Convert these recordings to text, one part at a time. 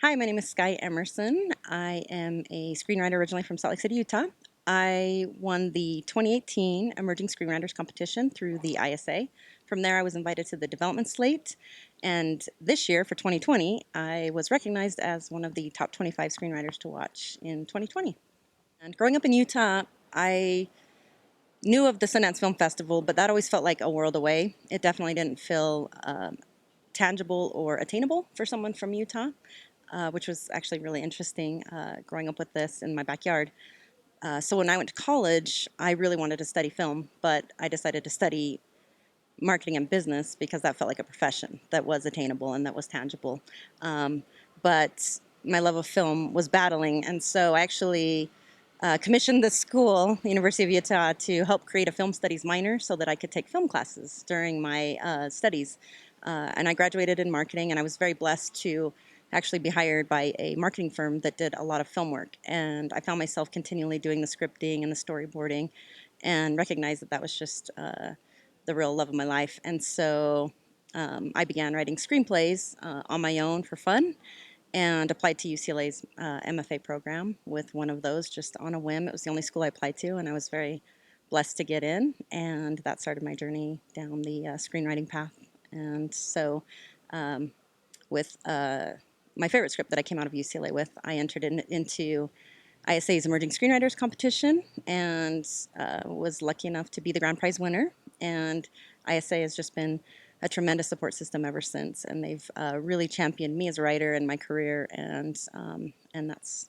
Hi, my name is Skye Emerson. I am a screenwriter originally from Salt Lake City, Utah. I won the 2018 Emerging Screenwriters competition through the ISA. From there, I was invited to the development slate, and this year, for 2020, I was recognized as one of the top 25 screenwriters to watch in 2020. And growing up in Utah, I knew of the Sundance Film Festival, but that always felt like a world away. It definitely didn't feel tangible or attainable for someone from Utah, which was actually really interesting growing up with this in my backyard. So when I went to college, I really wanted to study film, but I decided to study marketing and business because that felt like a profession that was attainable and that was tangible. But my love of film was battling, and so I actually commissioned the school, the University of Utah, to help create a film studies minor so that I could take film classes during my studies. And I graduated in marketing, and I was very blessed to actually be hired by a marketing firm that did a lot of film work. And I found myself continually doing the scripting and the storyboarding and recognized that that was just the real love of my life. And so I began writing screenplays on my own for fun and applied to UCLA's MFA program with one of those just on a whim. It was the only school I applied to, and I was very blessed to get in, and that started my journey down the screenwriting path. And so, with my favorite script that I came out of UCLA with, I entered into ISA's Emerging Screenwriters competition and was lucky enough to be the grand prize winner. And ISA has just been a tremendous support system ever since, and they've really championed me as a writer and my career, and that's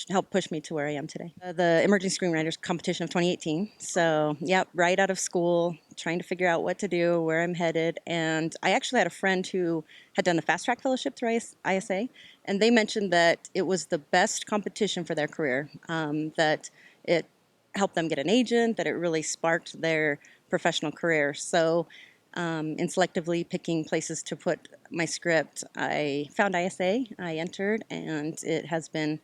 helped push me to where I am today. The Emerging Screenwriters competition of 2018. So, yep, right out of school, trying to figure out what to do, where I'm headed, and I actually had a friend who had done the fast track fellowship through ISA, and they mentioned that it was the best competition for their career. That it helped them get an agent, that it really sparked their professional career. So, in selectively picking places to put my script, I found ISA, I entered, and it has been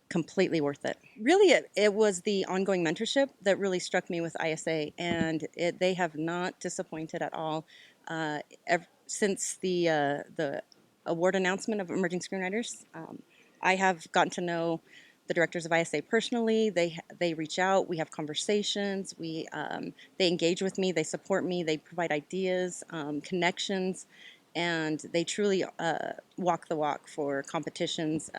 completely worth it. Really, it was the ongoing mentorship that really struck me with ISA, and they have not disappointed at all. Since the award announcement of Emerging Screenwriters, I have gotten to know the directors of ISA personally. They reach out, we have conversations, they engage with me, they support me, they provide ideas, connections, and they truly walk the walk for competitions.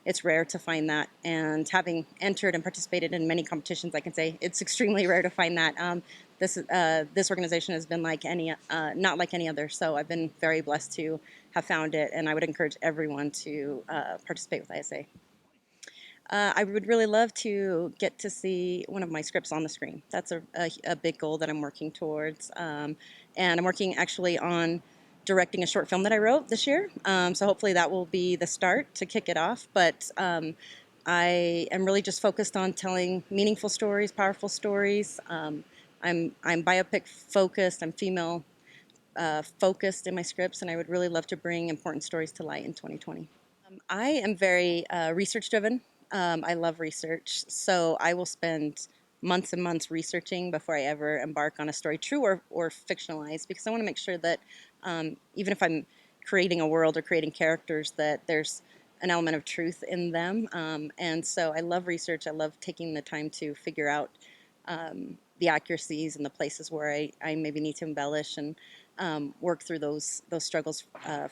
It's rare to find that, and having entered and participated in many competitions, I can say it's extremely rare to find that. This organization has been like not like any other, so I've been very blessed to have found it, and I would encourage everyone to participate with ISA. I would really love to get to see one of my scripts on the screen. That's a big goal that I'm working towards. And I'm working actually on directing a short film that I wrote this year. So hopefully that will be the start to kick it off. But I am really just focused on telling meaningful stories, powerful stories. I'm biopic focused, I'm female focused in my scripts, and I would really love to bring important stories to light in 2020. I am very research driven. I love research, so I will spend months and months researching before I ever embark on a story, true or fictionalized, because I want to make sure that even if I'm creating a world or creating characters, that there's an element of truth in them. And so I love research. I love taking the time to figure out the accuracies and the places where I maybe need to embellish and work through those struggles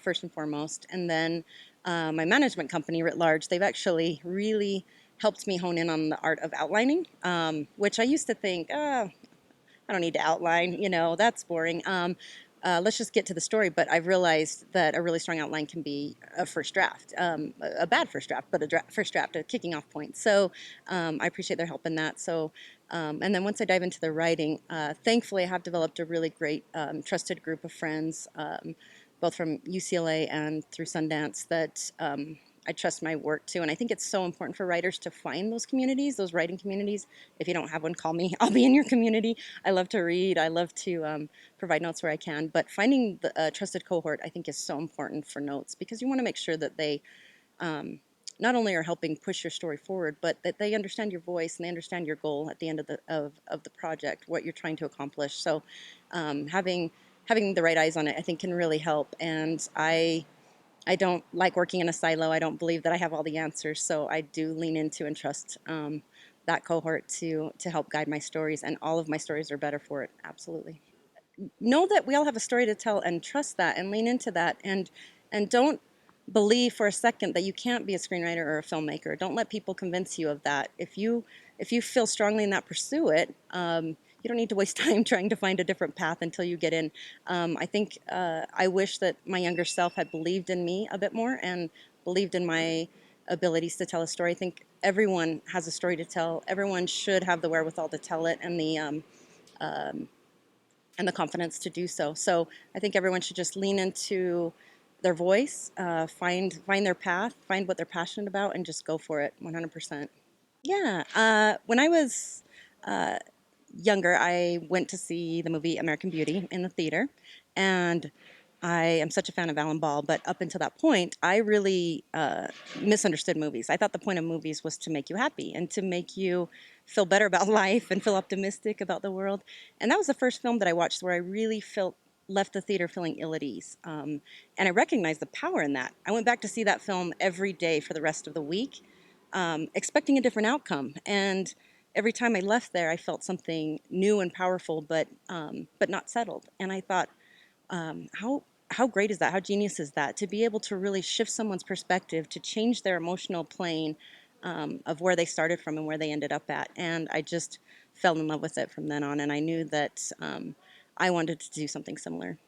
first and foremost. And then my management company writ large, they've actually really helped me hone in on the art of outlining, which I used to think, oh, I don't need to outline, that's boring. Let's just get to the story. But I've realized that a really strong outline can be a first draft, a bad first draft, but first draft, a kicking off point. So I appreciate their help in that. So, and then once I dive into the writing, thankfully I have developed a really great, trusted group of friends, both from UCLA and through Sundance, that I trust my work to. And I think it's so important for writers to find those communities, those writing communities. If you don't have one, call me. I'll be in your community. I love to read. I love to provide notes where I can. But finding the trusted cohort, I think, is so important for notes, because you want to make sure that they not only are helping push your story forward, but that they understand your voice and they understand your goal at the end of the project, what you're trying to accomplish. So having the right eyes on it, I think, can really help. And I I don't like working in a silo. I don't believe that I have all the answers. So I do lean into and trust that cohort to help guide my stories, and all of my stories are better for it. Absolutely. Know that we all have a story to tell, and trust that, and lean into that, and don't believe for a second that you can't be a screenwriter or a filmmaker. Don't let people convince you of that. If you feel strongly in that, pursue it. You don't need to waste time trying to find a different path until you get in. I think I wish that my younger self had believed in me a bit more and believed in my abilities to tell a story. I think everyone has a story to tell. Everyone should have the wherewithal to tell it, and the confidence to do so. So I think everyone should just lean into their voice, find their path, find what they're passionate about, and just go for it 100%. Yeah. When I was younger, I went to see the movie American Beauty in the theater, and I am such a fan of Alan Ball. But up until that point, I really misunderstood movies. I thought the point of movies was to make you happy and to make you feel better about life and feel optimistic about the world. And that was the first film that I watched where I really felt left the theater feeling ill at ease. And I recognized the power in that. I went back to see that film every day for the rest of the week, expecting a different outcome. And every time I left there, I felt something new and powerful, but not settled. And I thought, how great is that? How genius is that? To be able to really shift someone's perspective, to change their emotional plane of where they started from and where they ended up at. And I just fell in love with it from then on. And I knew that I wanted to do something similar.